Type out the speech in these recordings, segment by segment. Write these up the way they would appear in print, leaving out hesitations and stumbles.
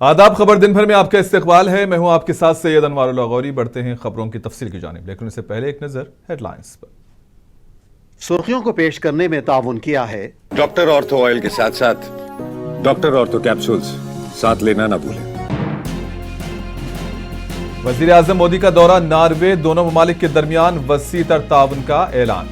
आदाब। खबर दिन भर में आपका इस्तकबाल है। मैं हूं आपके साथ सैयद अनवारुल गौरी। बढ़ते हैं खबरों की तफसील की जानिब, लेकिन उससे पहले एक नजर हेडलाइंस पर। सुर्खियों को पेश करने में ताउन किया है डॉक्टर ऑर्थो ऑयल के साथ साथ डॉक्टर ऑर्थो कैप्सूल्स साथ लेना ना भूलें। वजीर आजम मोदी का दौरा नॉर्वे, दोनों ममालिक के दरमियान वसी तर ताउन का ऐलान।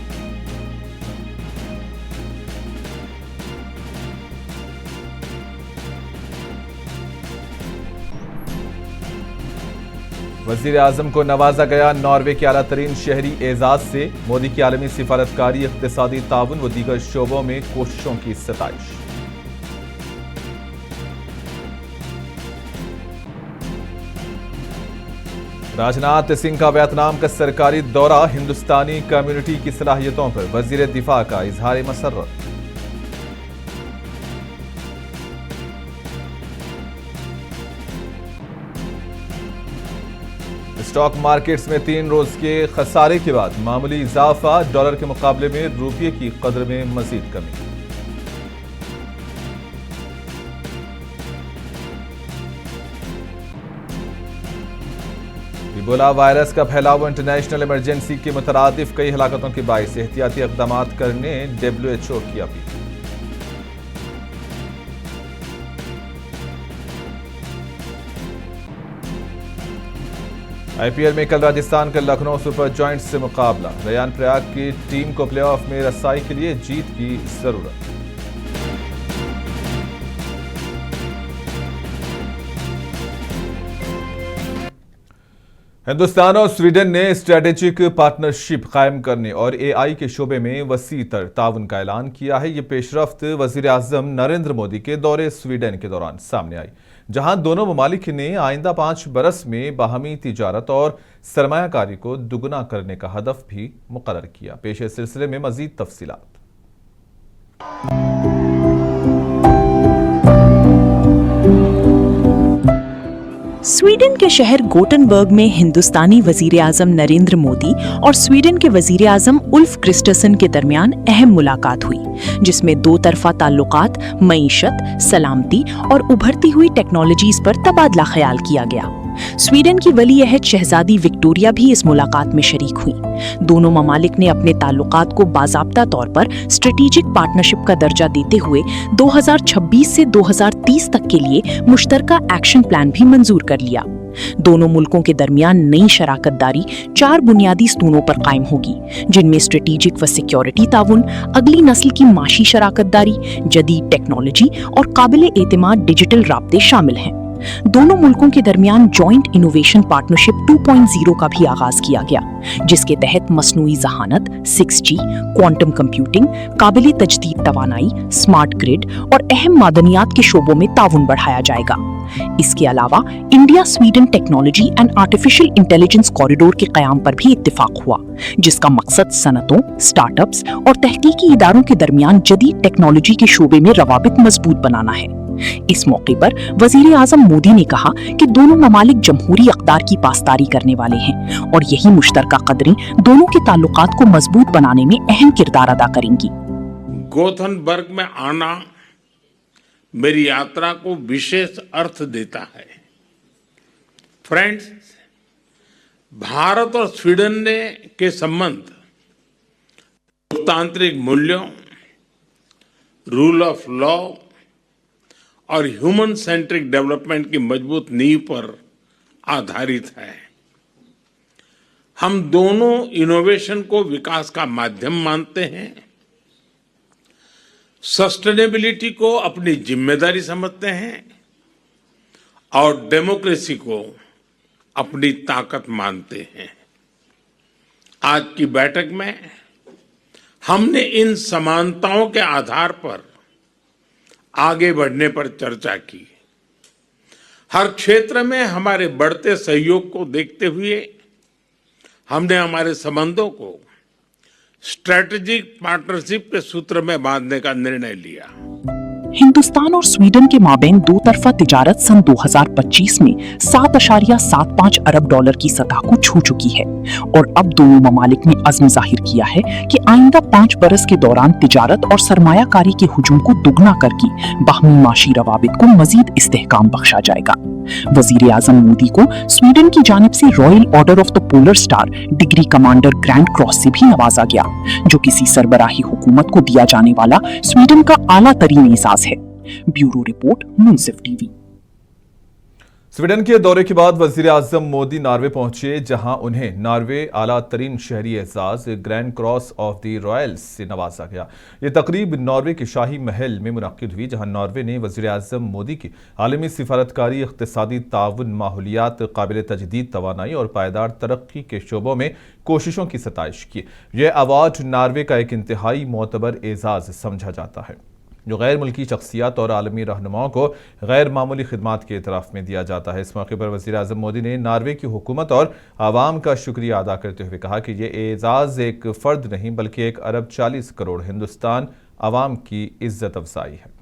वजीर आजम को नवाजा गया नॉर्वे के आला तरीन शहरी एजाज से। मोदी की आलमी सिफारतकारी, इक्तिसादी ताउन व दीगर शोबों में कोशिशों की सताइश। राजनाथ सिंह का वियतनाम का सरकारी दौरा, हिंदुस्तानी कम्युनिटी की सलाहियतों पर वजीर दिफा का इजहार मसर्रत। स्टॉक मार्केट्स में 3 रोज के खसारे के बाद मामूली इजाफा, डॉलर के मुकाबले में रुपये की कदर में मजीद कमी। इबोला वायरस का फैलाव इंटरनेशनल इमरजेंसी के मुतरादिफ कई हलाकतों के बाइस, एहतियाती इक़दाम करने WHO की अपील। IPL में कल राजस्थान का लखनऊ सुपर जॉइंट्स से मुकाबला। रयान प्रयाग की टीम को प्लेऑफ में रसाई के लिए जीत की जरूरत। हिंदुस्तान और स्वीडन ने स्ट्रेटेजिक पार्टनरशिप कायम करने और AI के शोबे में वसी तर ताउन का ऐलान किया है। ये पेशरफ्त वजीर आजम नरेंद्र मोदी के दौरे स्वीडन के दौरान सामने आई, जहां दोनों ममालिक ने आइंदा 5 बरस में बाहमी तिजारत और सरमायाकारी को दुगना करने का हदफ भी मुकर्रर किया। पेश इस सिलसिले में मजीद तफसीलात। स्वीडन के शहर गोटेनबर्ग में हिंदुस्तानी वजीर आजम नरेंद्र मोदी और स्वीडन के वजीर आजम उल्फ क्रिस्टसन के दरमियान अहम मुलाकात हुई, जिसमें 2 तरफा ताल्लुकात, मईशत, सलामती और उभरती हुई टेक्नोलॉजीज पर तबादला ख्याल किया गया। स्वीडन की वली अहद शहजादी विक्टोरिया भी इस मुलाकात में शरीक हुई। दोनों ममालिक ने अपने ताल्लुकात को बाज़ाब्ता तौर पर स्ट्रेटेजिक पार्टनरशिप का दर्जा देते हुए 2026 से 2030 तक के लिए मुश्तरका एक्शन प्लान भी मंजूर कर लिया। दोनों मुल्कों के दरमियान नई शराकतदारी 4 बुनियादी स्तूनों पर कायम होगी, जिनमें स्ट्रेटेजिक व सिक्योरिटी ताउन, अगली नस्ल की माशी शराकतदारी, जदीद टेक्नोलॉजी और काबिल एतमाद डिजिटल राब्ते शामिल हैं। दोनों मुल्कों के दरमियान जॉइंट इनोवेशन पार्टनरशिप 2.0 का भी आगाज किया गया, जिसके तहत मसनूई जहानत, 6G, क्वांटम कंप्यूटिंग, काबिल तजदीद तवानाई, स्मार्ट ग्रिड और अहम मादनियात के शोबों में ताउन बढ़ाया जाएगा। इसके अलावा India Sweden technology and artificial intelligence corridor के कयाम पर भी इत्तिफाक हुआ, जिसका मकसद सनतों, स्टार्टअप्स और तहकीकी इदारों के दरमियान जदीद टेक्नोलॉजी के शोबे में रवाबित मजबूत बनाना है। इस मौके पर वजीर आजम मोदी ने कहा कि दोनों ममालिक जमहूरी अक़दार की पासदारी करने वाले हैं और यही मुश्तरका कदरें दोनों के ताल्लुकात को मजबूत बनाने में अहम किरदार अदा करेंगी। गोथनबर्ग में आना मेरी यात्रा को विशेष अर्थ देता है। फ्रेंड्स, भारत और स्वीडन के संबंध लोकतांत्रिक मूल्यों, रूल ऑफ लॉ और ह्यूमन सेंट्रिक डेवलपमेंट की मजबूत नींव पर आधारित है। हम दोनों इनोवेशन को विकास का माध्यम मानते हैं, सस्टेनेबिलिटी को अपनी जिम्मेदारी समझते हैं और डेमोक्रेसी को अपनी ताकत मानते हैं। आज की बैठक में हमने इन समानताओं के आधार पर आगे बढ़ने पर चर्चा की। हर क्षेत्र में हमारे बढ़ते सहयोग को देखते हुए हमने हमारे संबंधों को स्ट्रेटेजिक पार्टनरशिप के सूत्र में बांधने का निर्णय लिया। हिंदुस्तान और स्वीडन के माबैन 2 तरफा तिजारत सन 2025 में 7.75 अरब डॉलर की सतह को छू चुकी है और अब दोनों ममालिक ने अज़्म जाहिर किया है कि आइंदा 5 बरस के दौरान तिजारत और सरमायाकारी के हुजूम को दुगना करके बाहमी माशी रवाबित को मजीद इस्तेहकाम बख्शा जाएगा। वजीर आजम मोदी को स्वीडन की जानिब से royal order of the polar star degree commander grand cross से भी नवाजा गया, जो किसी सरबराही हुकूमत को दिया जाने वाला स्वीडन का आला तरीन एजाज है। ब्यूरो रिपोर्ट, मुंसिफ टीवी। स्वीडन के दौरे के बाद वजीर आजम मोदी नॉर्वे पहुंचे, जहां उन्हें नॉर्वे आला तरीन शहरी एजाज grand cross of the royals से नवाजा गया। ये तकरीब नॉर्वे के शाही महल में मुनक्किद हुई, जहां नॉर्वे ने वजीर आजम मोदी की आलमी सिफारतकारी, इक़्तिसादी ताउन, माहौलियात, काबिल तजदीद तवानाई और पायदार तरक्की के शोबों में कोशिशों की सताइश की। यह अवार्ड नॉर्वे का एक इंतहाई मोतबर एजाज समझा जाता है, जो गैर मुल्की शख्सियात और आलमी रहनुमाओं को गैर मामूली खिदमात के इतराफ़ में दिया जाता है। इस मौके पर वज़ीर आज़म मोदी ने नॉर्वे की हुकूमत और आवाम का शुक्रिया अदा करते हुए कहा कि ये एजाज़ एक फ़र्द नहीं बल्कि 1 अरब 40 करोड़ हिंदुस्तान आवाम की इज्जत अफजाई है।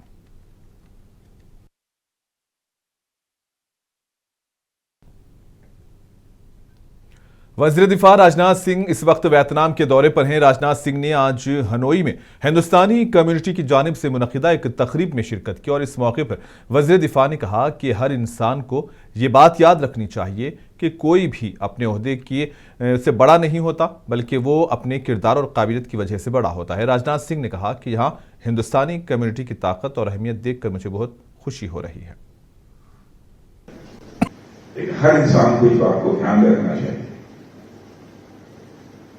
वज़ीर दिफा राजनाथ सिंह इस वक्त वियतनाम के दौरे पर हैं। राजनाथ सिंह ने आज हनोई में हिंदुस्तानी कम्युनिटी की जानिब से मुनक़िदा एक तकरीब में शिरकत की और इस मौके पर वज़ीर दिफा ने कहा कि हर इंसान को ये बात याद रखनी चाहिए कि कोई भी अपने ओहदे की से बड़ा नहीं होता, बल्कि वो अपने किरदार और काबिलियत की वजह से बड़ा होता है। राजनाथ सिंह ने कहा कि यहाँ हिंदुस्तानी कम्युनिटी की ताकत और अहमियत देखकर मुझे बहुत खुशी हो रही है। हर इंसान को इस बात को ध्यान में रखना चाहिए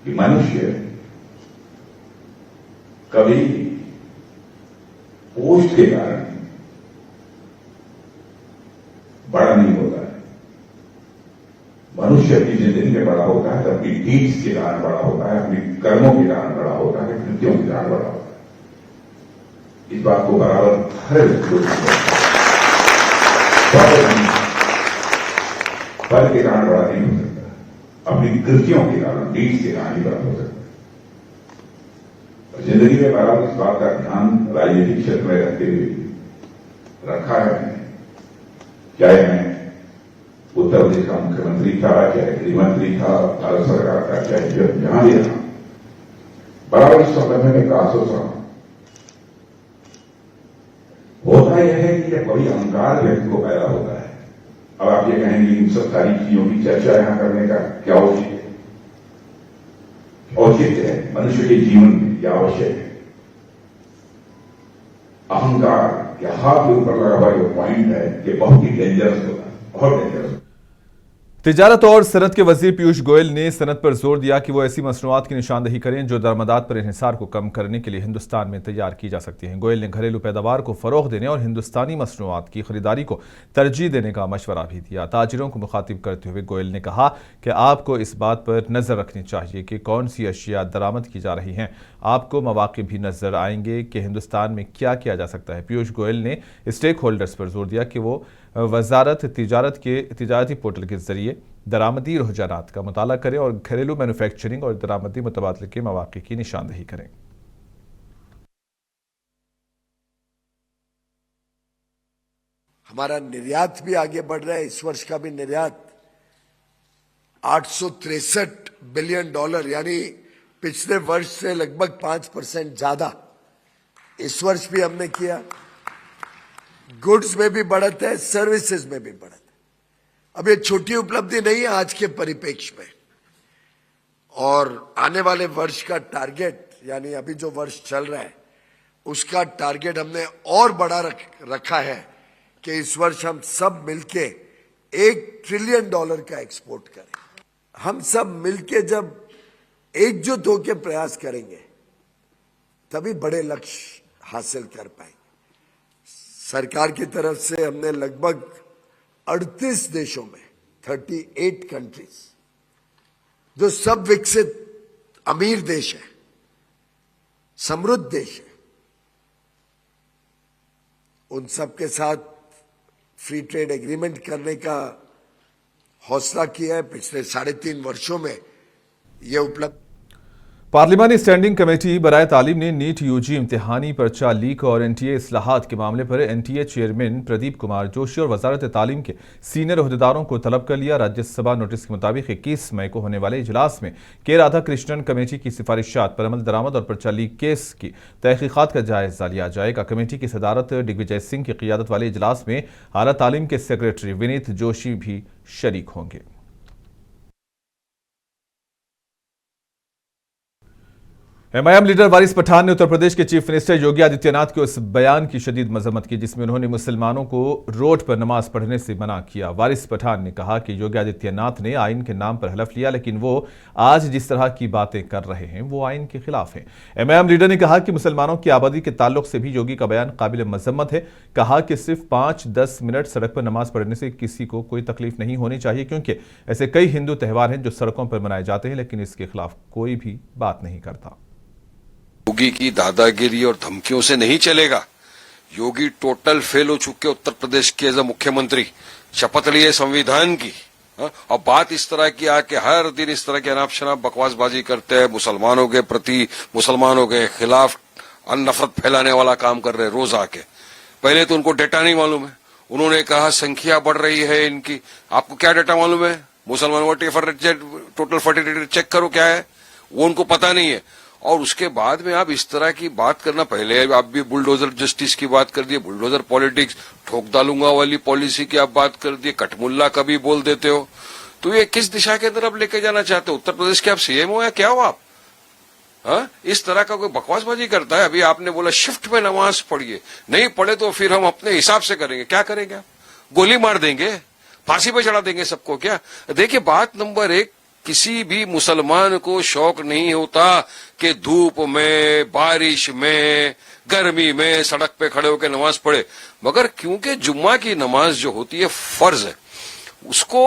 कि मनुष्य कभी पोस्ट के कारण बड़ा नहीं होता है। मनुष्य अपनी जिंदगी में बड़ा होता है तो अपनी डीड्स के कारण बड़ा होता है, अपने कर्मों के कारण बड़ा होता है, कृत्यों के कारण बड़ा होता है। इस बात को बराबर हर फल के कारण बड़ा नहीं हो सकता, अपनी कृतियों के कारण, डीड्स के कारण ही बड़ा हो सकता है। और जिंदगी में बराबर इस बात का ध्यान राजनीतिक क्षेत्र में रहते हुए रखा है मैंने। चाहे मैं उत्तर प्रदेश का मुख्यमंत्री था, चाहे गृहमंत्री था भारत सरकार का, चाहे जहां भी रहा, बराबर इस संदर्भ में मैं कहा सोच रहा हूं। होता यह है कि कभी अहंकार व्यक्ति को पैदा होता है। अब आप ये कहेंगे इन सब सारी चीजों की चर्चा यहां करने का क्या औचित्य है? औचित्य है मनुष्य के जीवन में यह आवश्यक है। अहंकार या हाथ के ऊपर लगा हुआ जो पॉइंट है ये बहुत ही डेंजरस होता है, बहुत डेंजरस। तिजारत और सनत के वजीर पीयूष गोयल ने सनत पर जोर दिया कि वो ऐसी मसनूआत की निशानदही करें जो दरमदात पर इन्हिसार को कम करने के लिए हिंदुस्तान में तैयार की जा सकती हैं। गोयल ने घरेलू पैदावार को फरोग देने और हिंदुस्तानी मसनूआत की खरीदारी को तरजीह देने का मशवरा भी दिया। ताजिरों को मुखातिब करते हुए गोयल ने कहा कि आपको इस बात पर नज़र रखनी चाहिए कि कौन सी अशिया दरामद की जा रही हैं। आपको मौक़े भी नज़र आएंगे कि हिंदुस्तान में क्या किया जा सकता है। पीयूष गोयल ने स्टेक होल्डर्स पर जोर दिया कि वो वजारत तिजारत के तिजारती पोर्टल के जरिए दरामदी रुझानात का मुताला करें और घरेलू मैन्युफैक्चरिंग और दरामदी मुतबादले के मौक़े की निशानदही करें। हमारा निर्यात भी आगे बढ़ रहा है। इस वर्ष का भी निर्यात $863 बिलियन, यानी पिछले वर्ष से लगभग 5% ज्यादा इस वर्ष भी हमने किया। गुड्स में भी बढ़त है, सर्विसेज में भी बढ़त है। अब ये छोटी उपलब्धि नहीं है आज के परिप्रेक्ष्य में, और आने वाले वर्ष का टारगेट, यानी अभी जो वर्ष चल रहा है उसका टारगेट हमने और बड़ा रखा है कि इस वर्ष हम सब मिलके $1 ट्रिलियन का एक्सपोर्ट करें। हम सब मिलके जब एकजुट होकर प्रयास करेंगे तभी बड़े लक्ष्य हासिल कर पाएंगे। सरकार की तरफ से हमने लगभग 38 देशों में 38 कंट्रीज, जो सब विकसित अमीर देश है, समृद्ध देश है, उन सब के साथ फ्री ट्रेड एग्रीमेंट करने का हौसला किया है। पिछले 3.5 वर्षों में यह उपलब्ध। पार्लिमानी स्टैंडिंग कमेटी बराए तालीम ने नीट यूजी इम्तिहानी पर्चा लीक और एनटीए इस्लाहात के मामले पर एनटीए चेयरमैन प्रदीप कुमार जोशी और वजारत तालीम के सीनियर अहदेदारों को तलब कर लिया। राज्यसभा नोटिस के मुताबिक 21 मई को होने वाले इजलास में के राधाकृष्णन कमेटी की सिफारिशात पर अमल दरामद और पर्चा लीक केस की तहकीकात का जायजा लिया जाएगा। कमेटी की सदारत दिग्विजय सिंह की क़ियादत वाले इजलास में आला तालीम के सेक्रेटरी विनीत जोशी भी शरीक होंगे। एमआईएम लीडर वारिस पठान ने उत्तर प्रदेश के चीफ मिनिस्टर योगी आदित्यनाथ के उस बयान की शदीद मजम्मत की जिसमें उन्होंने मुसलमानों को रोड पर नमाज पढ़ने से मना किया। वारिस पठान ने कहा कि योगी आदित्यनाथ ने आइन के नाम पर हलफ लिया, लेकिन वो आज जिस तरह की बातें कर रहे हैं वो आइन के खिलाफ है। एमआईएम लीडर ने कहा कि मुसलमानों की आबादी के ताल्लुक से भी योगी का बयान काबिल मजम्मत है। कहा कि सिर्फ 5-10 मिनट सड़क पर नमाज पढ़ने से किसी को कोई तकलीफ नहीं होनी चाहिए, क्योंकि ऐसे कई हिंदू त्यौहार हैं जो सड़कों पर मनाए जाते हैं, लेकिन इसके खिलाफ कोई भी बात नहीं करता। योगी की दादागिरी और धमकियों से नहीं चलेगा। योगी टोटल फेल हो चुके उत्तर प्रदेश के एज अ मुख्यमंत्री। शपथ लिए संविधान की और बात इस तरह की आके हर दिन इस तरह की अनाप शनाप बकवासबाजी करते हैं, मुसलमानों के प्रति, मुसलमानों के खिलाफ नफरत फैलाने वाला काम कर रहे हैं रोज आके। पहले तो उनको डेटा नहीं मालूम है। उन्होंने कहा संख्या बढ़ रही है इनकी। आपको क्या डेटा मालूम है? मुसलमानों का टोटल फर्टिलिटी चेक करो क्या है, वो उनको पता नहीं है। और उसके बाद में आप इस तरह की बात करना, पहले आप भी बुलडोजर जस्टिस की बात कर दिए, बुलडोजर पॉलिटिक्स, ठोक डालूंगा वाली पॉलिसी की आप बात कर दिए, कटमुल्ला कभी बोल देते हो। तो ये किस दिशा के अंदर आप लेके जाना चाहते हो? उत्तर प्रदेश के आप सीएम हो या क्या हो आप? इस तरह का कोई बकवासबाजी करता है। अभी आपने बोला शिफ्ट में नमाज पढ़िए, नहीं पढ़े तो फिर हम अपने हिसाब से करेंगे। क्या करेंगे आप? गोली मार देंगे, फांसी पे चढ़ा देंगे सबको क्या? देखिए, बात नंबर 1, किसी भी मुसलमान को शौक नहीं होता कि धूप में, बारिश में, गर्मी में सड़क पे खड़े होकर नमाज पढ़े, मगर क्योंकि जुम्मा की नमाज जो होती है फर्ज है, उसको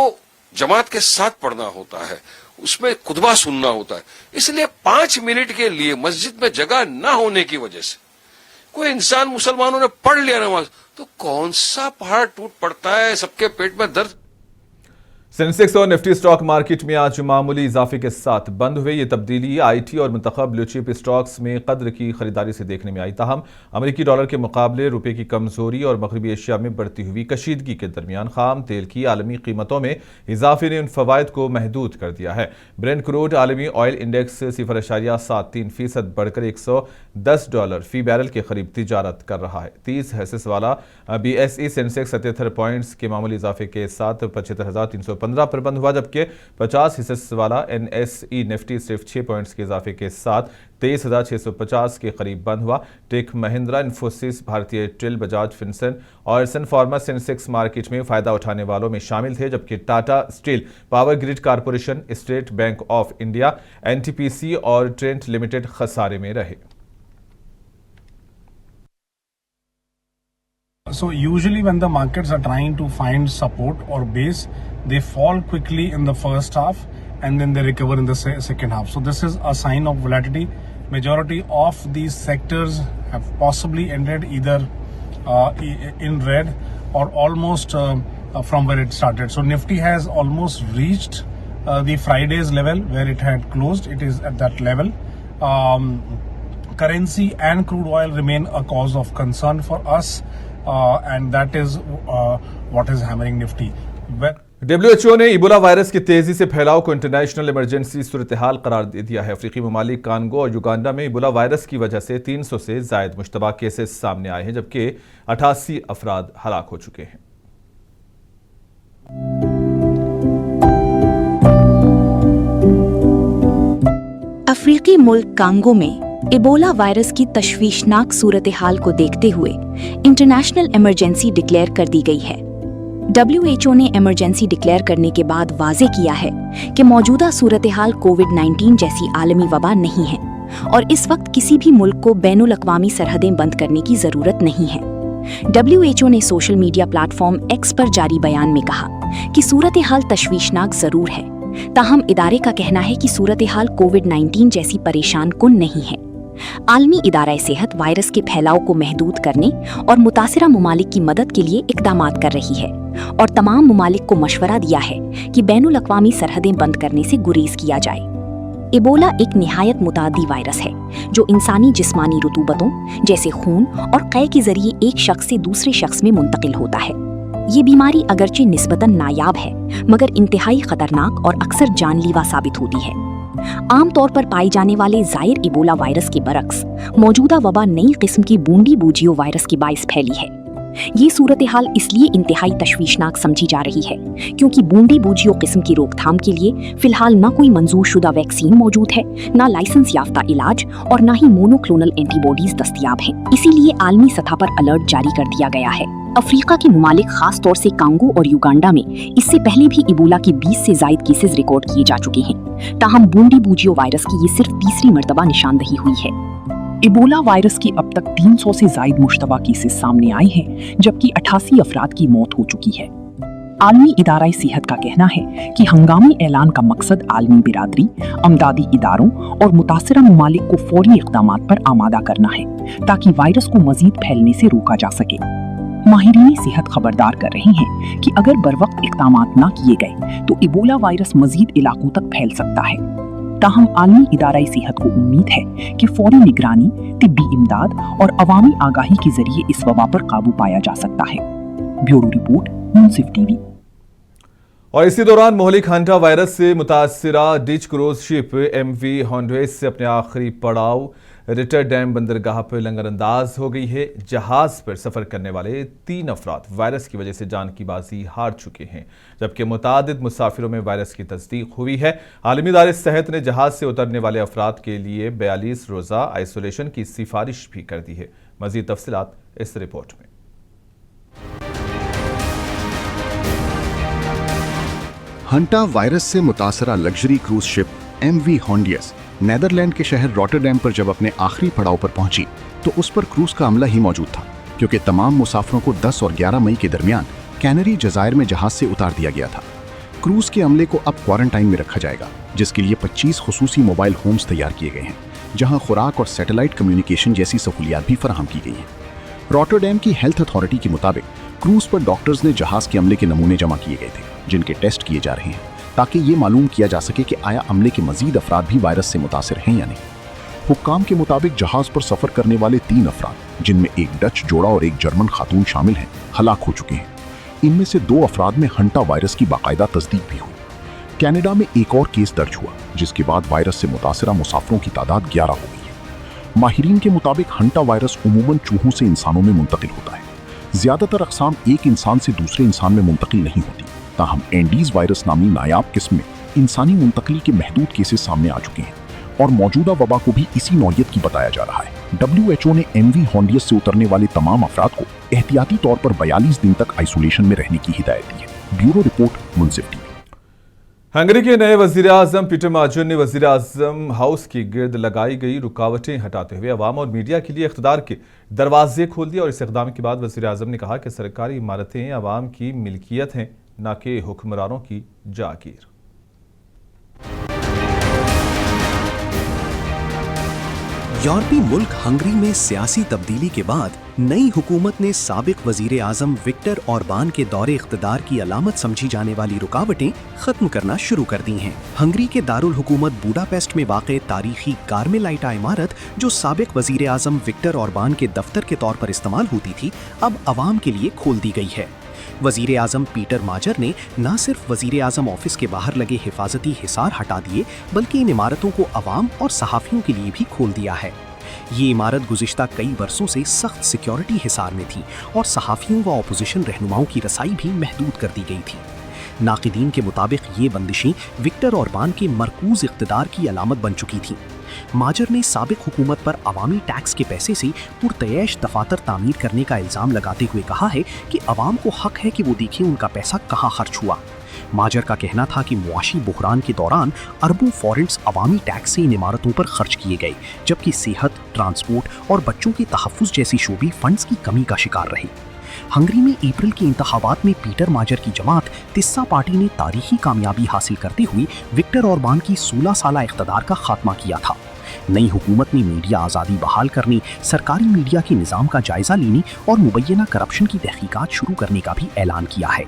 जमात के साथ पढ़ना होता है, उसमें खुतबा सुनना होता है। इसलिए 5 मिनट के लिए मस्जिद में जगह ना होने की वजह से कोई इंसान, मुसलमानों ने पढ़ लिया नमाज, तो कौन सा पहाड़ टूट पड़ता है? सबके पेट में दर्द। सेंसेक्स और निफ्टी स्टॉक मार्केट में आज मामूली इजाफे के साथ बंद हुए। ये तब्दीली आईटी और मुंतखब ब्लू चिप स्टॉक्स में कद्र की खरीदारी से देखने में आई। ताहम अमेरिकी डॉलर के मुकाबले रुपए की कमजोरी और मगरबी एशिया में बढ़ती हुई कशीदगी के दरमियान खाम तेल की आलमी कीमतों में इजाफे ने उन फवायद को महदूद कर दिया है। ब्रेंट क्रूड आलमी ऑयल इंडेक्स 0.73% बढ़कर $110 फी बैरल के करीब तिजारत कर रहा है। 30 हैसेस वाला BSE सेंसेक्स 77 पॉइंट्स के मामूली इजाफे के साथ 75,315 पर बंद हुआ, जबकि 50 हिस्सेस वाला NSE निफ्टी सिर्फ 6 पॉइंट्स के इजाफे के साथ 23,650 के करीब बंद हुआ। टेक महिंद्रा, इन्फोसिस, भारतीय एयरटेल, बजाज फिनसर्न और सन फार्मा सेंसेक्स मार्केट में फायदा उठाने वालों में शामिल थे, जबकि Tata steel, power grid corporation, state bank of India, NTPC और ट्रेंट लिमिटेड खसारे में रहे। So usually when the markets are trying to find support or base, they fall quickly in the first half and then they recover in the second half. So this is a sign of volatility. Majority of these sectors have possibly ended either in red or almost from where it started. So Nifty has almost reached the Friday's level where it had closed. It is at that level. Currency and crude oil remain a cause of concern for us. And that is what is hammering Nifty. WHO ने Ebola virus के तेजी से फैलाव को international emergency सूरत हाल करार दे दिया है। अफ्रीकी ममालिक कांगो और युगांडा में इबोला वायरस की वजह से 300 से जायद मुश्तबा केसेस सामने आए हैं, जबकि 88 अफराद हलाक हो चुके हैं। अफ्रीकी मुल्क कांगो में इबोला वायरस की तशवीशनाक सूरत हाल को देखते हुए इंटरनेशनल इमरजेंसी डिक्लेयर कर दी गई है। WHO ने इमरजेंसी डिक्लेयर करने के बाद वाजे किया है कि मौजूदा सूरत हाल कोविड-19 जैसी आलमी वबा नहीं है और इस वक्त किसी भी मुल्क को बैनुल अक़वामी सरहदें बंद करने की जरूरत नहीं है। WHO ने सोशल मीडिया प्लेटफॉर्म X पर जारी बयान में कहा कि सूरत हाल तशवीशनाक जरूर है, ताहम इदारे का कहना है कि सूरत हाल कोविड-19 जैसी परेशान कुन नहीं है। आलमी इदारा सेहत वायरस के फैलाव को महदूद करने और मुतासिरा ममालिक की मदद के लिए इक़दामात कर रही है और तमाम ममालिक को मशवरा दिया है कि बैनुल अक़वामी सरहदें बंद करने से गुरेज किया जाए। इबोला एक निहायत मुतादी वायरस है जो इंसानी जिस्मानी रुतूबतों जैसे खून और कै के जरिए एक शख्स से दूसरे शख्स में मुंतकिल होता है। ये बीमारी अगरचे निस्बतन नायाब है मगर इंतहाई खतरनाक और अक्सर जानलेवा साबित होती है। आमतौर पर पाए जाने वाले जायर इबोला वायरस के बरक्स मौजूदा वबा नई किस्म की बूंदी बूजियो वायरस के बाइस फैली है। ये सूरत हाल इसलिए इंतहाई तशवीशनाक समझी जा रही है क्योंकि बूंदी बूजियो किस्म की रोकथाम के लिए फिलहाल ना कोई मंजूर शुदा वैक्सीन मौजूद है, ना लाइसेंस याफ्ता इलाज और ना ही मोनोक्लोनल एंटीबॉडीज दस्तयाब हैं। इसीलिए आलमी सतह पर अलर्ट जारी कर दिया गया है। अफ्रीका के मुमालिक खास तौर से कांगो और युगांडा में इससे पहले भी इबोला के 20 से जायद केसेस रिकॉर्ड किए जा चुके हैं। ताहम बूंदी बूजियो वायरस की ये सिर्फ तीसरी मर्तबा निशानदही हुई है। इबोला वायरस की अब तक 300 से जायद मुश्तबा केसेस सामने आए हैं, जबकि 88 अफराद की मौत हो चुकी है। आलमी इदाराए सेहत का कहना है कि हंगामी ऐलान का मकसद आलमी बिरादरी, अमदादी इदारों और मुतासरा ममालिक को फौरी इक़दामात पर आमादा करना है ताकि वायरस को मजीद फैलने से रोका जा सके। माहिरीन सेहत खबरदार कर रहे हैं कि अगर बरवक्त इक़दामात न किए गए तो इबोला वायरस मजीद इलाकों तक फैल सकता है। ताहम आलमी इदाराए सेहत को उम्मीद है कि फौरी निगरानी, तिब्बी इमदाद और अवामी आगाही के जरिए इस वबा पर काबू पाया जा सकता है। ब्यूरो रिपोर्ट, मुंसिफ टीवी। और इसी दौरान मोहलिक हंटा वायरस से मुतासरा डिच क्रूज शिप MV हॉन्डुएस से अपने आखिरी पड़ाव रॉटरडैम बंदरगाह पर लंगरअंदाज हो गई है। जहाज पर सफर करने वाले 3 अफराद वायरस की वजह से जान की बाजी हार चुके हैं, जबकि मुतादिद मुसाफिरों में वायरस की तस्दीक हुई है। आलमी इदारे सेहत ने जहाज से उतरने वाले अफराद के लिए 42 रोज़ा आइसोलेशन की सिफारिश भी कर दी है। मज़ीद तफसीलात इस रिपोर्ट में। हंटा वायरस से मुतासरा luxury cruise ship MV Hondius Netherland के शहर रॉटरडैम पर जब अपने आखिरी पड़ाव पर पहुंची तो उस पर क्रूज का अमला ही मौजूद था, क्योंकि तमाम मुसाफिरों को 10 और 11 मई के दरमियान कैनरी जजायर में जहाज से उतार दिया गया था। क्रूज के अमले को अब क्वारंटाइन में रखा जाएगा, जिसके लिए 25 खुसूसी मोबाइल होम्स तैयार किए गए हैं, जहां खुराक और सैटेलाइट कम्युनिकेशन जैसी सहूलियात भी फराहम की गई हैं। रॉटरडैम की हेल्थ अथॉरिटी के मुताबिक क्रूज पर डॉक्टर्स ने जहाज के अमले के नमूने जमा किए गए थे, जिनके टेस्ट किए जा रहे हैं ताकि ये मालूम किया जा सके कि आया अमले के मजीद अफराद भी वायरस से मुतासिर हैं या नहीं। हुक्काम के मुताबिक जहाज पर सफर करने वाले 3 अफराद, जिनमें एक डच जोड़ा और एक जर्मन खातून शामिल हैं, हलाक हो चुके हैं। इनमें से 2 अफराद में हंटा वायरस की बाकायदा तस्दीक भी हुई। कनाडा में एक और केस दर्ज हुआ, जिसके बाद वायरस से मुतासिरा मुसाफिरों की तादाद 11 हो गई है। माहिरीन के मुताबिक हंटा वायरस उमूमन चूहों से इंसानों में मुंतकिल होता है। ज्यादातर अक़साम एक इंसान से दूसरे इंसान में मुंतकिल नहीं होती। ताहम एंडीज वायरस नामी नायाब किस्म में इंसानी मुंतकली के महदूद केसेस सामने आ चुके हैं और मौजूदा वबा को भी इसी नौयत की बताया जा रहा है। WHO ने MV हॉन्डुएस से उतरने वाले तमाम अफराद को एहतियाती तौर पर 42 दिन तक आइसोलेशन में रहने की हिदायत दी है। ब्यूरो रिपोर्ट, मुंसिफ टीवी। हंगरी के नए वजीर आजम पीटर माजर ने वजीर आजम हाउस के गिर्द लगाई गई रुकावटें हटाते हुए अवाम और मीडिया के लिए इख्तिदार के दरवाजे खोल दिए। और इस इक़दाम के बाद वजीर आजम ने कहा कि सरकारी इमारतें अवाम की मिल्कियत हैं, न कि हुक्मरानों की जागीर। यूरोपीय मुल्क हंगरी में सियासी तब्दीली के बाद नई हुकूमत ने साबिक वजीर आजम विक्टर ऑरबान के दौरे इख्तिदार की अलामत समझी जाने वाली रुकावटें खत्म करना शुरू कर दी हैं। हंगरी के दारुल हुकूमत बुडापेस्ट में वाक़े तारीखी कार्मेलाइटा इमारत, जो साबिक वजीर आजम विक्टर ऑरबान के दफ्तर के तौर पर इस्तेमाल होती थी, अब आवाम के लिए खोल दी गई है। वजीर आजम पीटर माजर ने न सिर्फ वजीर आजम ऑफिस के बाहर लगे हिफाजती हिसार हटा दिए, बल्कि इन इमारतों को अवाम और सहाफ़ियों के लिए भी खोल दिया है। ये इमारत गुज़िश्ता कई बरसों से सख्त सिक्योरिटी हिसार में थी और सहाफ़ियों व अपोजिशन रहनुमाओं की रसाई भी महदूद कर दी गई थी। नाक़िदीन के मुताबिक ये बंदिशें विक्टर ऑरबान के मरकूज़ इक़्तिदार की अलामत बन चुकी थीं। माजर ने साबिक हुकूमत पर अवामी टैक्स के पैसे से पुरतयश दफातर तामीर करने का इल्ज़ाम लगाते हुए कहा है कि अवाम को हक है कि वो देखें उनका पैसा कहाँ खर्च हुआ। माजर का कहना था कि मुआशी बुहरान के दौरान अरबों फॉरेंट्स अवामी टैक्स से इन इमारतों पर खर्च किए गए, जबकि सेहत, ट्रांसपोर्ट और बच्चों के तहफ़्फ़ुज़ जैसी शोबे फंड्स की कमी का शिकार रहे। हंगरी में अप्रैल के इंतखाबात में पीटर माजर की जमात तिस्सा पार्टी ने तारीखी कामयाबी हासिल करते हुए विक्टर ऑरबान की 16 साला इख्तिदार का खात्मा किया था। नई हुकूमत ने मीडिया आज़ादी बहाल करने, सरकारी मीडिया के निज़ाम का जायज़ा लेने और मुबैना करप्शन की तहकीकात शुरू करने का भी ऐलान किया है।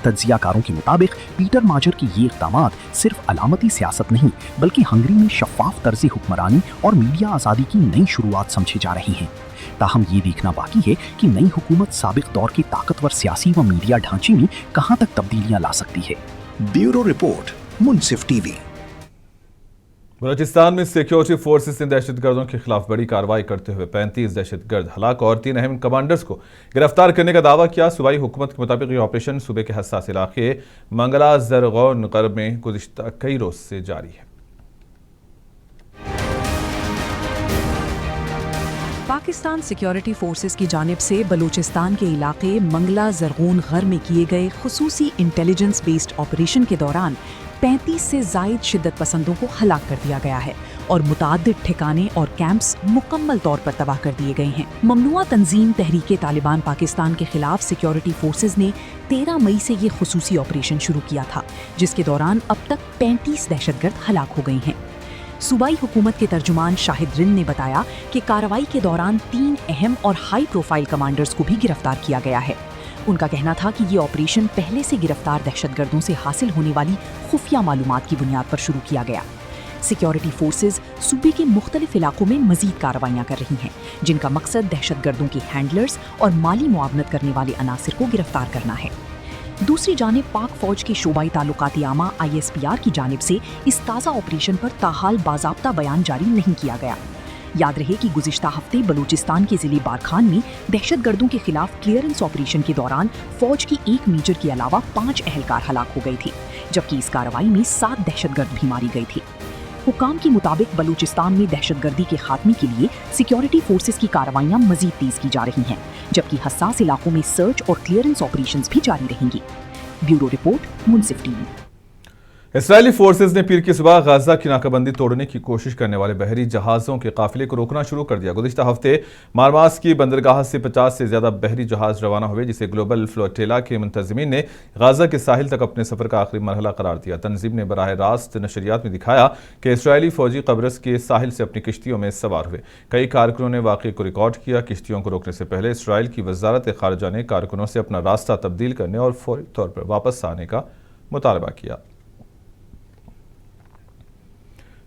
तज्जियाकारों के मुताबिक पीटर माजर की ये इक़दामात सिर्फ अलामती सियासत नहीं बल्कि हंगरी में शफाफ तर्ज़ी हुक्मरानी और मीडिया आज़ादी की नई शुरुआत समझी जा रही हैं। ताहम ये देखना बाकी है कि नई हुकूमत साबिक दौर के ताकतवर सियासी व मीडिया ढांचे में कहां तक तब्दीलियां ला सकती है। ब्यूरो रिपोर्ट, मुनसिफ टीवी। बलूचिस्तान में सिक्योरिटी फोर्सेस ने दहशतगर्दों के खिलाफ बड़ी कार्रवाई करते हुए 35 दहशतगर्द हलाक और 3 अहम कमांडर्स को गिरफ्तार करने का दावा किया। सूबाई हुकूमत के मुताबिक ये ऑपरेशन सूबे के हसास इलाके मंगला जरगौन गरब में गुज़िश्ता कई रोज से जारी है। पाकिस्तान सिक्योरिटी फोर्सेस की जानिब से बलूचिस्तान के इलाके मंगला जरगून गर में किए गए खुसूसी इंटेलिजेंस बेस्ड ऑपरेशन के दौरान 35 से जायद शिद्दत पसंदों को हलाक कर दिया गया है और मुताद्दिद ठिकाने और कैंप्स मुकम्मल तौर पर तबाह कर दिए गए हैं। ममनुआ तंजीम तहरीके तालिबान पाकिस्तान के खिलाफ सिक्योरिटी फोर्सेज ने 13 मई से ये खुसूसी ऑपरेशन शुरू किया था, जिसके दौरान अब तक 35 दहशतगर्द हलाक हो गए हैं। सूबाई हुकूमत के तर्जुमान शाहिद रिन ने बताया कि कार्रवाई के दौरान 3 अहम और हाई प्रोफाइल कमांडर्स को भी गिरफ्तार किया गया है। उनका कहना था कि ये ऑपरेशन पहले से गिरफ्तार दहशतगर्दों से हासिल होने वाली खुफिया मालूमात की बुनियाद पर शुरू किया गया। सिक्योरिटी फोर्सेज सूबे के मुख्तलिफ इलाकों में मजीद कार्रवाइयां कर रही हैं, जिनका मकसद दहशतगर्दों के हैंडलर्स और माली मुआवनत करने वाले अनासिर को गिरफ्तार करना है। दूसरी जानिब पाक फौज के शोबाई ताल्लुकाती आमा ISPR की जानिब से इस ताज़ा ऑपरेशन पर ताहाल बाज़ाब्ता बयान जारी नहीं किया गया। याद रहे कि गुज़िश्ता हफ्ते बलूचिस्तान के ज़िले बारखान में दहशतगर्दों के खिलाफ क्लियरेंस ऑपरेशन के दौरान फौज की 1 मेजर के अलावा 5 अहलकार हलाक हो गए थे, जबकि इस कार्रवाई में 7 दहशतगर्द भी मारी गए थे। हुकाम के मुताबिक बलूचिस्तान में दहशतगर्दी के खात्मे के लिए सिक्योरिटी फोर्सेस की कार्रवाइयां मजीद तेज की जा रही हैं, जबकि हसास इलाकों में सर्च और क्लियरेंस ऑपरेशंस भी जारी रहेंगी। ब्यूरो रिपोर्ट, मुनसिफ टीवी। इस्राएली फोर्सेज ने पीर की सुबह गाजा की नाकाबंदी तोड़ने की कोशिश करने वाले बहरी जहाज़ों के काफिले को रोकना शुरू कर दिया। गुज़िश्ता हफ्ते मारमास की बंदरगाह से 50 से ज़्यादा बहरी जहाज़ रवाना हुए, जिसे ग्लोबल फ्लोटेला के मुंतज़मीन ने गाजा के साहिल तक अपने सफ़र का आखिरी मरहला करार दिया। तंजीम ने बराह रास्त नशरियात में दिखाया कि इसराइली फौजी कब्रस के साहिल से अपनी किश्तियों में सवार हुए। कई कारकुनों ने वाक़े को रिकॉर्ड किया। किश्तियों को रोकने से पहले इसराइल की वजारत ख़ारजा ने कारकुनों से अपना रास्ता तब्दील करने और फौरी तौर पर वापस आने का मुतालबा किया।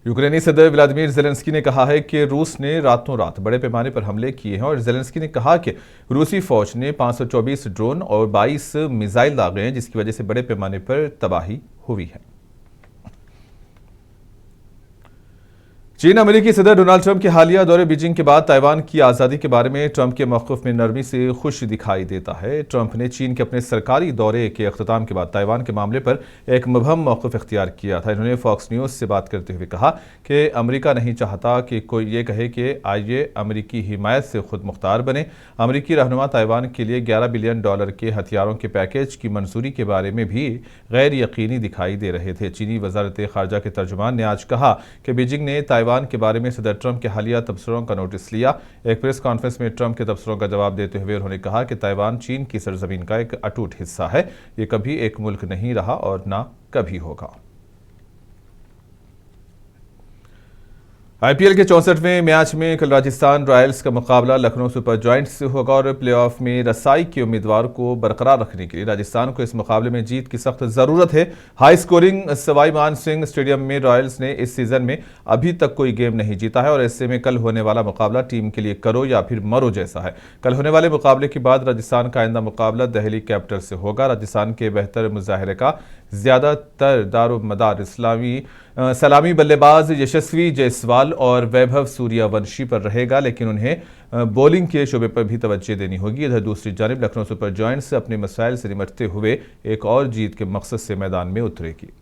यूक्रेनी सदर व्लादिमीर ज़ेलेंस्की ने कहा है कि रूस ने रातों रात बड़े पैमाने पर हमले किए हैं और ज़ेलेंस्की ने कहा कि रूसी फौज ने 524 ड्रोन और 22 मिसाइल दागे हैं, जिसकी वजह से बड़े पैमाने पर तबाही हुई है। चीन अमेरिकी सदर डोनाल्ड ट्रंप के हालिया दौरे बीजिंग के बाद ताइवान की आज़ादी के बारे में ट्रंप के मौक़िफ़ में नरमी से खुश दिखाई देता है। ट्रंप ने चीन के अपने सरकारी दौरे के अख्ताम के बाद ताइवान के मामले पर एक मुबहम मौक़िफ़ इख्तियार किया था। इन्होंने फॉक्स न्यूज़ से बात करते हुए कहा कि अमेरिका नहीं चाहता कि कोई ये कहे कि आइए अमेरिकी हिमायत से खुद मुख्तार बने। अमेरिकी रहनुमा ताइवान के लिए $11 बिलियन के हथियारों के पैकेज की मंजूरी के बारे में भी गैर यकीनी दिखाई दे रहे थे। चीनी वजारत ख़ारजा के तर्जुमान ने आज कहा कि बीजिंग ने ताइवान के बारे में सदर ट्रंप के हालिया तबसरों का नोटिस लिया। एक प्रेस कॉन्फ्रेंस में ट्रंप के तबसरों का जवाब देते हुए उन्होंने कहा कि ताइवान चीन की सरजमीन का एक अटूट हिस्सा है। ये कभी एक मुल्क नहीं रहा और ना कभी होगा। IPL के 64वें मैच में कल राजस्थान रॉयल्स का मुकाबला लखनऊ सुपर जायंट्स से होगा और प्लेऑफ में रसाई के उम्मीदवार को बरकरार रखने के लिए राजस्थान को इस मुकाबले में जीत की सख्त जरूरत है। हाई स्कोरिंग सवाई मान सिंह स्टेडियम में रॉयल्स ने इस सीजन में अभी तक कोई गेम नहीं जीता है और ऐसे में कल होने वाला मुकाबला टीम के लिए करो या फिर मरो जैसा है। कल होने वाले मुकाबले के बाद राजस्थान का आइंदा मुकाबला दिल्ली कैपिटल से होगा। राजस्थान के बेहतर मुजाहरे का ज्यादातर दारोमदार सलामी बल्लेबाज यशस्वी जायसवाल और वैभव सूर्यवंशी पर रहेगा, लेकिन उन्हें बॉलिंग के शोबे पर भी तवज्जो देनी होगी। इधर दूसरी जानिब लखनऊ सुपर जायंट्स अपने मसाइल से निपटते हुए एक और जीत के मकसद से मैदान में उतरेगी।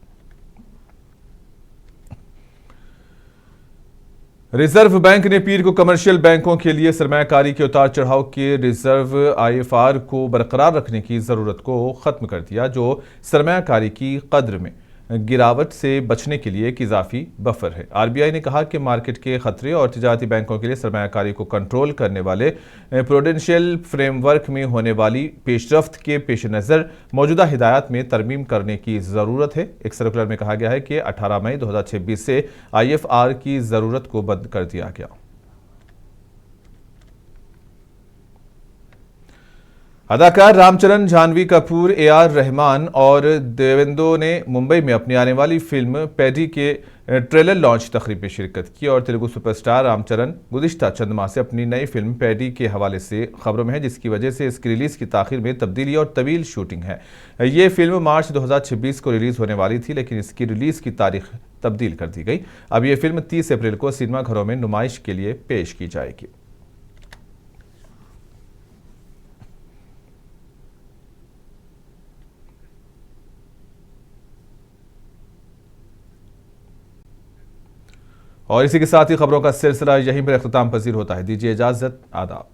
रिजर्व बैंक ने पीर को कमर्शियल बैंकों के लिए सरमायाकारी के उतार चढ़ाव के रिजर्व IFR को बरकरार रखने की ज़रूरत को ख़त्म कर दिया, जो सरमायाकारी की कद्र में गिरावट से बचने के लिए एक इजाफी बफर है। RBI ने कहा कि मार्केट के खतरे और तिजारती बैंकों के लिए सरमायाकारी को कंट्रोल करने वाले प्रूडेंशियल फ्रेमवर्क में होने वाली पेशरफ्त के पेश नज़र मौजूदा हिदायत में तरमीम करने की ज़रूरत है। एक सर्कुलर में कहा गया है कि 18 मई 2026 से IFR की ज़रूरत को बंद कर दिया गया। अदाकार रामचरण, जानवी कपूर, AR रहमान और देवेंदो ने मुंबई में अपनी आने वाली फिल्म पैडी के ट्रेलर लॉन्च तकरीब में शिरकत की। और तेलुगु सुपरस्टार रामचरण गुज़िश्ता चंद माह से अपनी नई फिल्म पैडी के हवाले से खबरों में है, जिसकी वजह से इसकी रिलीज की ताखिर में तब्दीली और तवील शूटिंग है। ये फिल्म मार्च 2026 को रिलीज होने वाली थी, लेकिन इसकी रिलीज की तारीख तब्दील कर दी गई। अब ये फिल्म 30 अप्रैल को सिनेमाघरों में नुमाइश के लिए पेश की जाएगी। और इसी के साथ ही खबरों का सिलसिला यहीं पर अख्ताम पजीर होता है। दीजिए इजाजत, आदाब।